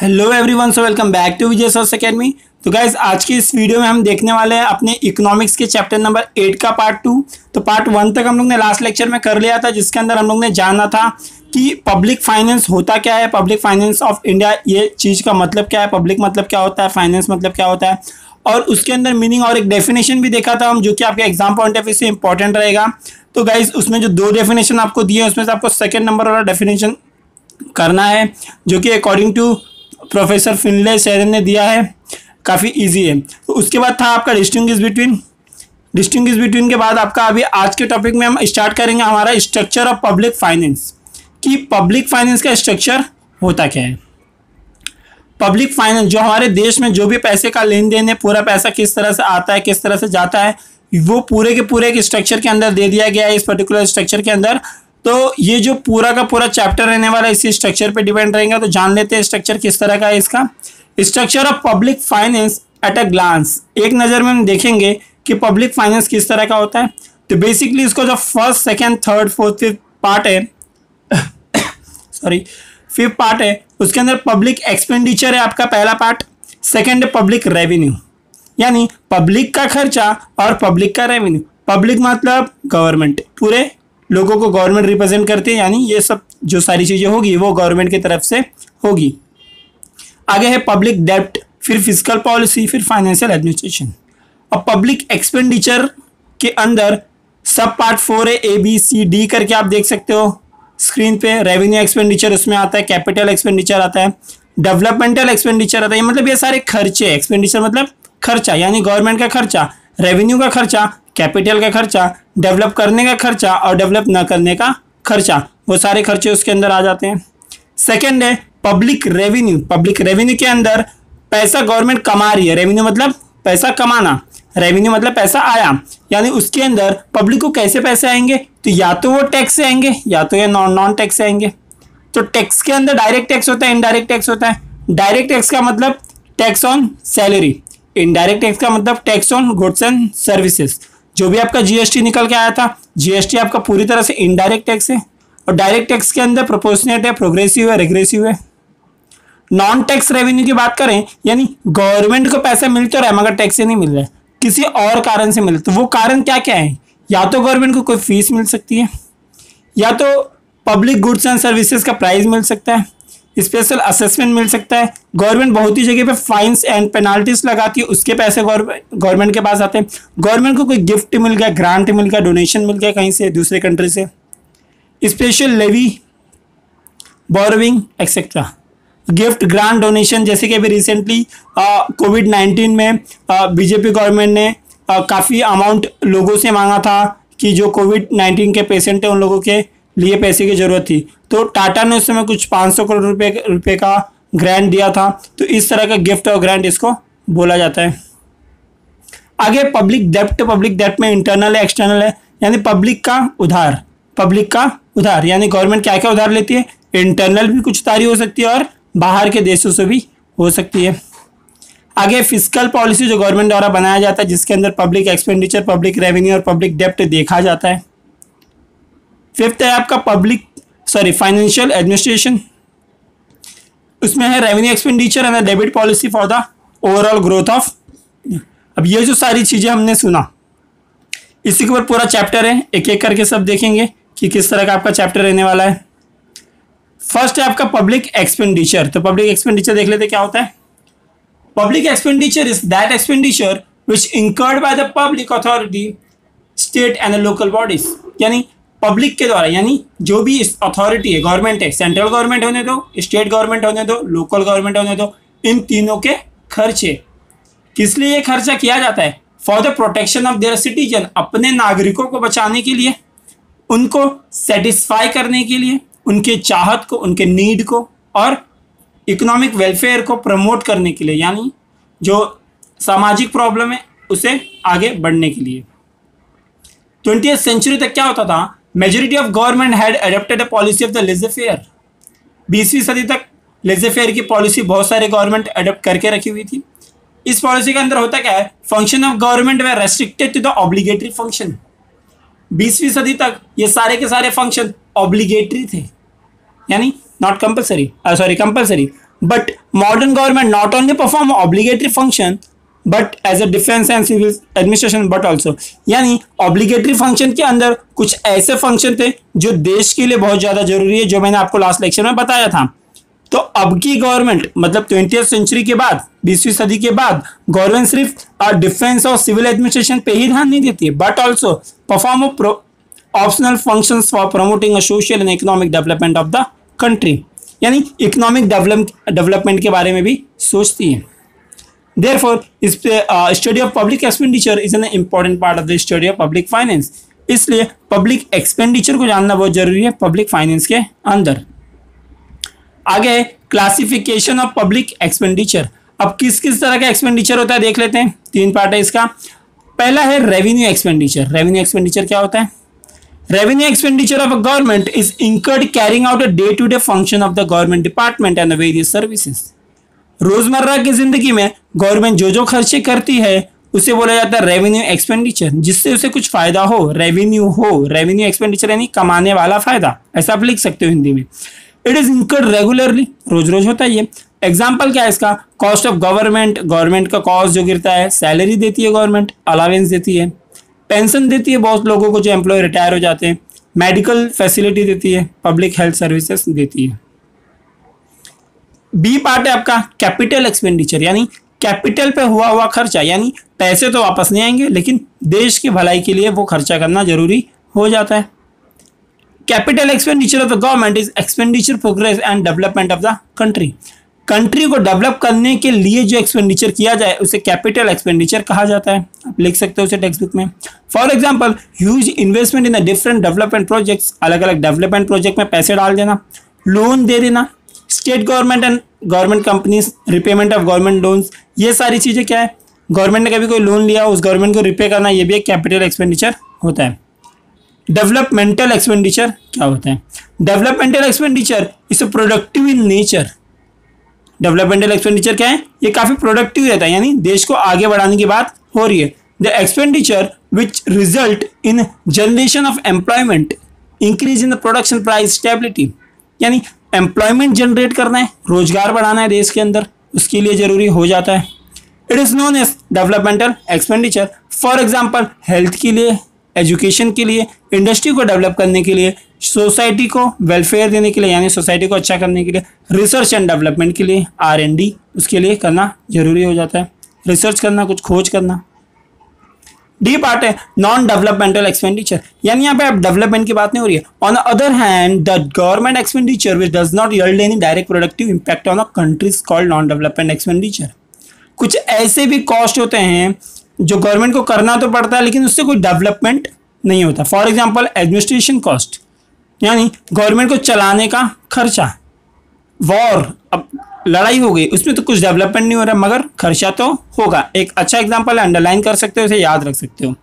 Hello everyone, so welcome back to Vijay search academy. तो guys आज की इस वीडियो में हम देखने वाले हैं अपने इकोनॉमिक्स के चैप्टर नंबर 8 का पार्ट 2। तो पार्ट 1 तक हम लोग ने लास्ट लेक्चर में कर लिया था, जिसके अंदर हम लोग ने जाना था कि पब्लिक फाइनेंस होता क्या है, पब्लिक फाइनेंस ऑफ इंडिया ये चीज़ का मतलब क्या है, पब्लिक मतलब क्या होता है, फाइनेंस मतलब क्या होता है, और उसके अंदर मीनिंग और एक डेफिनेशन भी देखा था हम, जो कि आपके एग्जाम पॉइंट ऑफ व्यू से इंपॉर्टेंट रहेगा। तो गाइज उसमें जो 2 डेफिनेशन आपको दिए उसमें से आपको सेकेंड नंबर वाला डेफिनेशन करना है, जो कि according to professor Findlay Shirras ने दिया है, काफ़ी इजी है। तो उसके बाद था आपका डिस्टिंग्विश बिटवीन के बाद आपका अभी आज के टॉपिक में हम स्टार्ट करेंगे हमारा स्ट्रक्चर ऑफ पब्लिक फाइनेंस, कि पब्लिक फाइनेंस का स्ट्रक्चर होता क्या है। पब्लिक फाइनेंस जो हमारे देश में जो भी पैसे का लेन देन है, पूरा पैसा किस तरह से आता है, किस तरह से जाता है, वो पूरे के पूरे एक स्ट्रक्चर के अंदर दे दिया गया है, इस पर्टिकुलर स्ट्रक्चर के अंदर। तो ये जो पूरा का पूरा चैप्टर रहने वाला है इसी स्ट्रक्चर पे डिपेंड रहेगा। तो जान लेते हैं स्ट्रक्चर किस तरह का है इसका। Structure of public finance at a glance, एक नज़र में हम देखेंगे कि पब्लिक फाइनेंस किस तरह का होता है। तो बेसिकली इसको जो first second third fourth fifth part है फिफ्थ पार्ट है, उसके अंदर पब्लिक एक्सपेंडिचर है आपका पहला पार्ट। सेकेंड है पब्लिक रेवेन्यू, यानी पब्लिक का खर्चा और पब्लिक का रेवेन्यू। पब्लिक मतलब गवर्नमेंट, पूरे लोगों को गवर्नमेंट रिप्रेजेंट करते हैं, यानी ये सब जो सारी चीज़ें होगी वो गवर्नमेंट की तरफ से होगी। आगे है पब्लिक डेब्ट, फिर फिजिकल पॉलिसी, फिर फाइनेंशियल एडमिनिस्ट्रेशन। और पब्लिक एक्सपेंडिचर के अंदर सब पार्ट 4 है, ABCD करके आप देख सकते हो स्क्रीन पे। रेवेन्यू एक्सपेंडिचर उसमें आता है, कैपिटल एक्सपेंडिचर आता है, डेवलपमेंटल एक्सपेंडिचर आता है। मतलब ये सारे खर्चे, एक्सपेंडिचर मतलब खर्चा यानी गवर्नमेंट का खर्चा, रेवेन्यू का खर्चा, कैपिटल का खर्चा, डेवलप करने का खर्चा और डेवलप न करने का खर्चा, वो सारे खर्चे उसके अंदर आ जाते हैं। सेकंड है पब्लिक रेवेन्यू। पब्लिक रेवेन्यू के अंदर पैसा गवर्नमेंट कमा रही है, रेवेन्यू मतलब पैसा कमाना, रेवेन्यू मतलब पैसा आया, यानी उसके अंदर पब्लिक को कैसे पैसे आएंगे, तो या तो वो टैक्स से आएंगे या तो ये नॉन टैक्स से आएंगे। तो टैक्स के अंदर डायरेक्ट टैक्स होता है, इनडायरेक्ट टैक्स होता है। डायरेक्ट टैक्स का मतलब tax on salary, indirect tax का मतलब tax on goods and services. जो भी आपका GST निकल के आया था, GST आपका पूरी तरह से इनडायरेक्ट टैक्स है। और डायरेक्ट टैक्स के अंदर प्रोपोर्शनेट है, प्रोग्रेसिव है, रेग्रेसिव है। नॉन टैक्स रेवेन्यू की बात करें, यानी गवर्नमेंट को पैसा मिल तो रहा है मगर टैक्स से नहीं मिल रहा है, किसी और कारण से मिल, तो वो कारण क्या क्या है। या तो गवर्नमेंट को कोई फीस मिल सकती है, या तो पब्लिक गुड्स एंड सर्विसेज का प्राइस मिल सकता है, स्पेशल असेसमेंट मिल सकता है। गवर्नमेंट बहुत ही जगह पे फाइन्स एंड पेनाल्टीज लगाती है, उसके पैसे गवर्नमेंट के पास आते हैं। गवर्नमेंट को कोई गिफ्ट मिल गया, ग्रांट मिल गया, डोनेशन मिल गया कहीं से, दूसरे कंट्री से, special levy, borrowing etcetera. Gift, grant, donation, जैसे कि अभी रिसेंटली कोविड-19 में बीजेपी गवर्नमेंट ने काफ़ी अमाउंट लोगों से मांगा था कि जो कोविड-19 के पेशेंट हैं उन लोगों के लिए पैसे की ज़रूरत थी। तो टाटा ने उस समय कुछ 500 करोड़ रुपए का ग्रांट दिया था। तो इस तरह का गिफ्ट और ग्रांट इसको बोला जाता है। आगे पब्लिक डेब्ट में इंटरनल है, एक्सटर्नल है, यानी पब्लिक का उधार यानी गवर्नमेंट क्या क्या उधार लेती है। इंटरनल भी कुछ उधारी हो सकती है और बाहर के देशों से भी हो सकती है। आगे फिजिकल पॉलिसी जो गवर्नमेंट द्वारा बनाया जाता है, जिसके अंदर पब्लिक एक्सपेंडिचर, पब्लिक रेवेन्यू और पब्लिक डेब्ट देखा जाता है। फिफ्थ है आपका फाइनेंशियल एडमिनिस्ट्रेशन। उसमें है revenue expenditure and debit policy for the overall growth of. अब ये जो सारी चीज़ें हमने सुना, इसी के ऊपर पूरा चैप्टर है, एक एक करके सब देखेंगे कि किस तरह का आपका चैप्टर रहने वाला है। फर्स्ट है आपका पब्लिक एक्सपेंडिचर। तो पब्लिक एक्सपेंडिचर देख लेते क्या होता है। Public expenditure is that expenditure which incurred by the public authority, state and local bodies, यानी पब्लिक के द्वारा, यानी जो भी अथॉरिटी है, गवर्नमेंट है, सेंट्रल गवर्नमेंट होने दो, स्टेट गवर्नमेंट होने दो, लोकल गवर्नमेंट होने दो, इन तीनों के खर्चे। किस लिए ये खर्चा किया जाता है? For the protection of their citizen, अपने नागरिकों को बचाने के लिए, उनको सेटिस्फाई करने के लिए, उनके चाहत को, उनके नीड को, और इकोनॉमिक वेलफेयर को प्रमोट करने के लिए, यानी जो सामाजिक प्रॉब्लम है उसे आगे बढ़ने के लिए। 20th सेंचुरी तक क्या होता था, majority of government had adopted a policy of the laissez faire. 20वीं सदी तक लेजर फेयर की पॉलिसी बहुत सारे गवर्नमेंट एडॉप्ट करके रखी हुई थी। इस पॉलिसी के अंदर होता क्या है, function of government were restricted to the obligatory function. 20वीं सदी तक ये सारे के सारे फंक्शन ऑब्लिगेटरी थे, यानी not compulsory, compulsory. But modern government not only perform obligatory function but as a defence and civil administration but also, यानी ऑब्लिगेटरी फंक्शन के अंदर कुछ ऐसे फंक्शन थे जो देश के लिए बहुत ज्यादा जरूरी है, जो मैंने आपको लास्ट लेक्चर में बताया था। तो अब की गवर्नमेंट मतलब 20th सेंचुरी के बाद, 20वीं सदी के बाद गवर्नमेंट सिर्फ डिफेंस और सिविल एडमिनिस्ट्रेशन पे ही ध्यान नहीं देती है, but also perform optional functions for promoting a social and economic development of the country, यानी इकोनॉमिक डेवलपमेंट के बारे में भी सोचती है। Therefore, study of public expenditure is an important part of the study of public finance. इसलिए public expenditure को जानना बहुत जरूरी है पब्लिक फाइनेंस के अंदर। आगे क्लासिफिकेशन ऑफ पब्लिक एक्सपेंडिचर। अब किस किस तरह का एक्सपेंडिचर होता है देख लेते हैं। 3 पार्ट है इसका। पहला है रेवेन्यू एक्सपेंडिचर। रेवेन्यू एक्सपेंडिचर क्या होता है? Revenue expenditure of a government is incurred carrying out a day to day function of the government department and various services. रोजमर्रा की जिंदगी में गवर्नमेंट जो जो खर्चे करती है उसे बोला जाता है रेवेन्यू एक्सपेंडिचर, जिससे उसे कुछ फायदा हो, रेवेन्यू हो। रेवेन्यू एक्सपेंडिचर यानी कमाने वाला फायदा, ऐसा आप लिख सकते हो हिंदी में। इट इज इंकर्ड रेगुलरली, रोज रोज होता है ये। एग्जाम्पल क्या है इसका? कॉस्ट ऑफ गवर्नमेंट, गवर्नमेंट का कॉस्ट जो गिरता है, सैलरी देती है गवर्नमेंट, अलावेंस देती है, पेंशन देती है बहुत लोगों को जो एम्प्लॉय रिटायर हो जाते हैं, मेडिकल फैसिलिटी देती है, पब्लिक हेल्थ सर्विसेज देती है। बी पार्ट है आपका कैपिटल एक्सपेंडिचर, यानी कैपिटल पे हुआ खर्चा, यानी पैसे तो वापस नहीं आएंगे लेकिन देश की भलाई के लिए वो खर्चा करना जरूरी हो जाता है। Capital expenditure of the government is expenditure progress and development of the country. Country को डेवलप करने के लिए जो एक्सपेंडिचर किया जाए उसे कैपिटल एक्सपेंडिचर कहा जाता है। आप लिख सकते हो उसे टेक्स्ट बुक में। For example huge investment in the different development projects, अलग अलग डेवलपमेंट प्रोजेक्ट में पैसे डाल देना, लोन दे देना, state government and government companies, repayment of government loans, ये सारी चीजें क्या है? गवर्नमेंट ने कभी कोई लोन लिया उस गवर्नमेंट को रिपे करना, ये भी एक कैपिटल एक्सपेंडिचर होता है। डेवलपमेंटल एक्सपेंडिचर क्या होता है? Developmental expenditure is productive in nature. Developmental expenditure क्या है? ये काफी प्रोडक्टिव रहता है, यानी देश को आगे बढ़ाने की बात हो रही है। The expenditure which result in generation of employment, increase in the production price stability, यानी एम्प्लॉयमेंट जनरेट करना है, रोजगार बढ़ाना है देश के अंदर, उसके लिए जरूरी हो जाता है। It is known as developmental expenditure. For example health के लिए, एजुकेशन के लिए, इंडस्ट्री को डेवलप करने के लिए, सोसाइटी को वेलफेयर देने के लिए यानी सोसाइटी को अच्छा करने के लिए, रिसर्च एंड डेवलपमेंट के लिए, R&D उसके लिए करना जरूरी हो जाता है, रिसर्च करना, कुछ खोज करना। डी पार्ट है नॉन डेवलपमेंटल एक्सपेंडिचर, यानी यहाँ पे अब डेवलपमेंट की बात नहीं हो रही है। On the other hand the government expenditure which does not yield any direct productive impact on a country is called non development expenditure. कुछ ऐसे भी कॉस्ट होते हैं जो गवर्नमेंट को करना तो पड़ता है लेकिन उससे कोई डेवलपमेंट नहीं होता। फॉर एग्जाम्पल एडमिनिस्ट्रेशन कॉस्ट, यानी गवर्नमेंट को चलाने का खर्चा। वॉर, अब लड़ाई हो गई उसमें तो कुछ डेवलपमेंट नहीं हो रहा मगर खर्चा तो होगा। एक अच्छा एग्जांपल है, अंडरलाइन कर सकते हो, इसे याद रख सकते हो।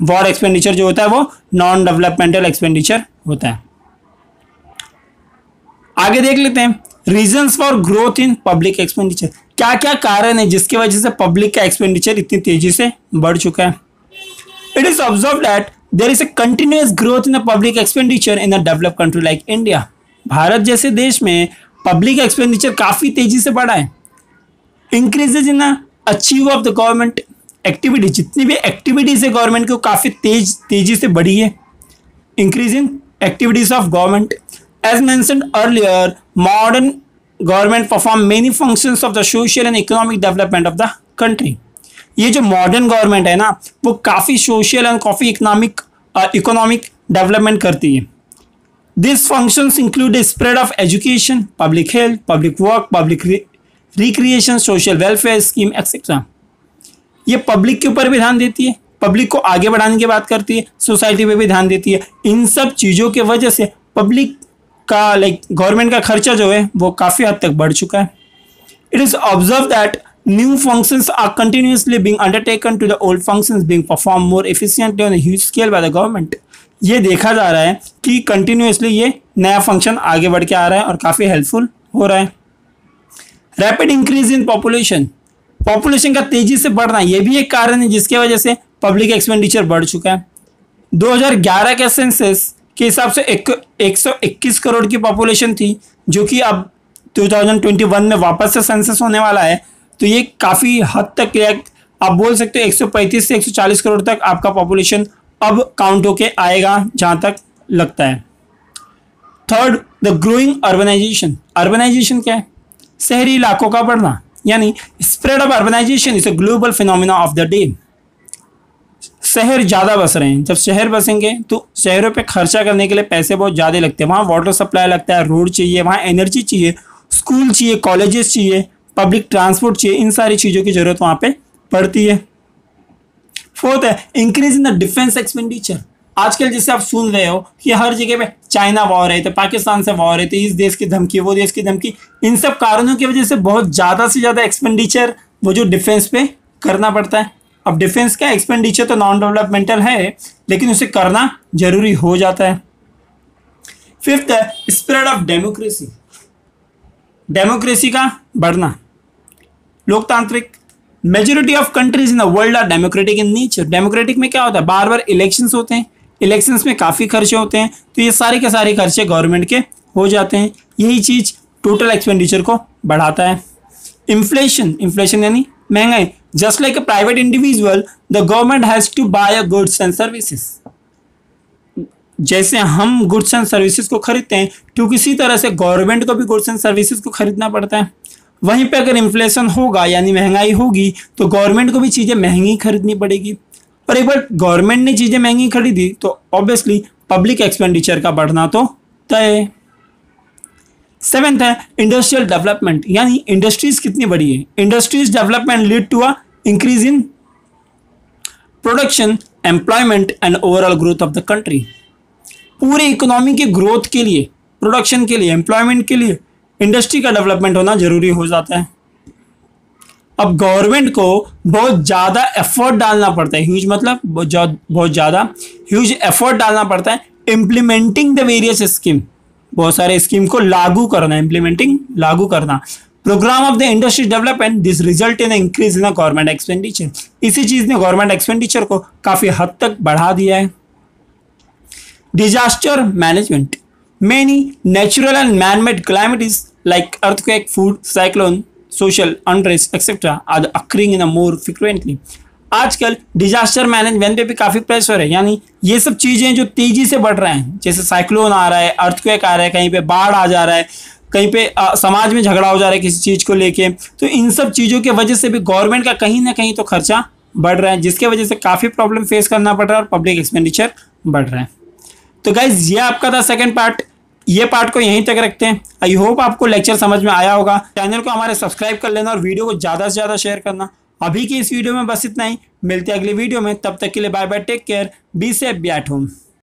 वॉर एक्सपेंडिचर जो होता है वो नॉन डेवलपमेंटल एक्सपेंडिचर होता है। आगे देख लेते हैं reasons for growth in public expenditure. क्या क्या कारण है जिसकी वजह से पब्लिक का एक्सपेंडिचर इतनी तेजी से बढ़ चुका है? It is observe that there is a continuous growth in the public expenditure in a developed country like India. भारत जैसे देश में पब्लिक एक्सपेंडिचर काफी तेजी से बढ़ा है। Increases in achieve of the government activity, जितनी भी एक्टिविटीज है गवर्नमेंट को काफी तेजी से बढ़ी है। Increase in activities of government as mentioned earlier, modern government perform many functions of the social and economic development of the country. ये जो मॉडर्न गवर्नमेंट है ना वो काफी सोशल एंड काफी इकोनॉमिक डेवलपमेंट करती है। These functions include the spread of education, public health, public work, public recreation, social welfare scheme, etc. ये पब्लिक के ऊपर भी ध्यान देती है, पब्लिक को आगे बढ़ाने की बात करती है, सोसाइटी पे भी ध्यान देती है। इन सब चीज़ों के वजह से पब्लिक का गवर्नमेंट का खर्चा जो है वो काफ़ी हद तक बढ़ चुका है। It is observed that new functions are continuously being undertaken to the old functions being performed more efficiently on a huge scale by the government. ये देखा जा रहा है कि कंटिन्यूसली ये नया फंक्शन आगे बढ़ के आ रहा है और काफ़ी हेल्पफुल हो रहा है। Rapid increase in population, population का तेजी से बढ़ना ये भी एक कारण है जिसकी वजह से पब्लिक एक्सपेंडिचर बढ़ चुका है। 2011 के सेंसस के हिसाब से 121 करोड़ की पॉपुलेशन थी जो कि अब 2021 में वापस से सेंसस होने वाला है, तो ये काफ़ी हद तक आप बोल सकते हो 135 से 140 करोड़ तक आपका पॉपुलेशन अब काउंट होके आएगा, जहाँ तक लगता है। Third, the growing urbanisation. Urbanisation क्या है? शहरी इलाकों का बढ़ना, यानी spread of urbanisation is a global phenomena of the day. शहर ज़्यादा बस रहे हैं, जब शहर बसेंगे तो शहरों पे खर्चा करने के लिए पैसे बहुत ज़्यादा लगते हैं। वहाँ वाटर सप्लाई लगता है, रोड चाहिए, वहाँ एनर्जी चाहिए, स्कूल चाहिए, कॉलेजेस चाहिए, पब्लिक ट्रांसपोर्ट चाहिए, इन सारी चीज़ों की जरूरत वहाँ पे पड़ती है। फोर्थ है increase in the defence expenditure. आजकल जैसे आप सुन रहे हो कि हर जगह पे चाइना वॉर है, तो पाकिस्तान से वॉर है, तो इस देश की धमकी, वो देश की धमकी, इन सब कारणों की वजह से बहुत ज़्यादा से ज़्यादा एक्सपेंडिचर वो जो डिफेंस पे करना पड़ता है। अब डिफेंस का एक्सपेंडिचर तो नॉन डेवलपमेंटल है, लेकिन उसे करना जरूरी हो जाता है। फिफ्थ है स्प्रेड ऑफ डेमोक्रेसी। डेमोक्रेसी का बढ़ना, लोकतांत्रिक। Majority of countries in the world are democratic in nature. Democratic में क्या होता है? बार बार इलेक्शंस होते हैं, इलेक्शंस में काफ़ी खर्चे होते हैं, तो ये सारे के सारे खर्चे गवर्नमेंट के हो जाते हैं। यही चीज़ टोटल एक्सपेंडिचर को बढ़ाता है। इन्फ्लेशन, इन्फ्लेशन यानी महंगाई। Just like a private individual, the government has to buy a goods and services. जैसे हम गुड्स एंड सर्विसेज को खरीदते हैं, क्योंकि इसी तरह से गवर्नमेंट को भी गुड्स एंड सर्विसेज को खरीदना पड़ता है। वहीं पे अगर इन्फ्लेशन होगा यानी महंगाई होगी, तो गवर्नमेंट को भी चीज़ें महंगी खरीदनी पड़ेगी। और एक बार गवर्नमेंट ने चीज़ें महंगी खरीदी तो ऑब्वियसली पब्लिक एक्सपेंडिचर का बढ़ना तो तय है। सेवेंथ है इंडस्ट्रियल डेवलपमेंट, यानी इंडस्ट्रीज कितनी बड़ी है। Industries development lead to a increase in production, employment and overall growth of the country. पूरी इकोनॉमी के ग्रोथ के लिए, प्रोडक्शन के लिए, एम्प्लॉयमेंट के लिए इंडस्ट्री का डेवलपमेंट होना जरूरी हो जाता है। अब गवर्नमेंट को बहुत ज़्यादा एफर्ट डालना पड़ता है, ह्यूज मतलब बहुत ज़्यादा ह्यूज एफर्ट डालना पड़ता है इम्प्लीमेंटिंग द वेरियस स्कीम, बहुत सारे स्कीम को लागू करना, इम्प्लीमेंटिंग लागू करना। Programme of the industry development this result in increase in government expenditure. इसी चीज़ ने गवर्नमेंट एक्सपेंडिचर को काफ़ी हद तक बढ़ा दिया है। Disaster management, many natural and man-made calamities like earthquake, food, cyclone, social unrest, etc. are occurring in a more frequently. आजकल डिजास्टर मैनेजमेंट पे भी काफ़ी प्रेशर है, यानी ये सब चीज़ें जो तेज़ी से बढ़ रहे हैं, जैसे साइक्लोन आ रहा है, अर्थक्वेक आ रहा है, कहीं पे बाढ़ आ जा रहा है, कहीं पे समाज में झगड़ा हो जा रहा है किसी चीज़ को लेके, तो इन सब चीज़ों की वजह से भी गवर्नमेंट का कहीं ना कहीं तो खर्चा बढ़ रहा है, जिसके वजह से काफ़ी प्रॉब्लम फेस करना पड़ रहा है और पब्लिक एक्सपेंडिचर बढ़ रहा है। तो गाइज ये आपका था सेकेंड पार्ट। ये पार्ट को यहीं तक रखते हैं। आई होप आपको लेक्चर समझ में आया होगा। चैनल को हमारे सब्सक्राइब कर लेना और वीडियो को ज़्यादा से ज़्यादा शेयर करना। अभी की इस वीडियो में बस इतना ही, मिलते हैं अगली वीडियो में, तब तक के लिए bye bye, take care, be safe, be at home.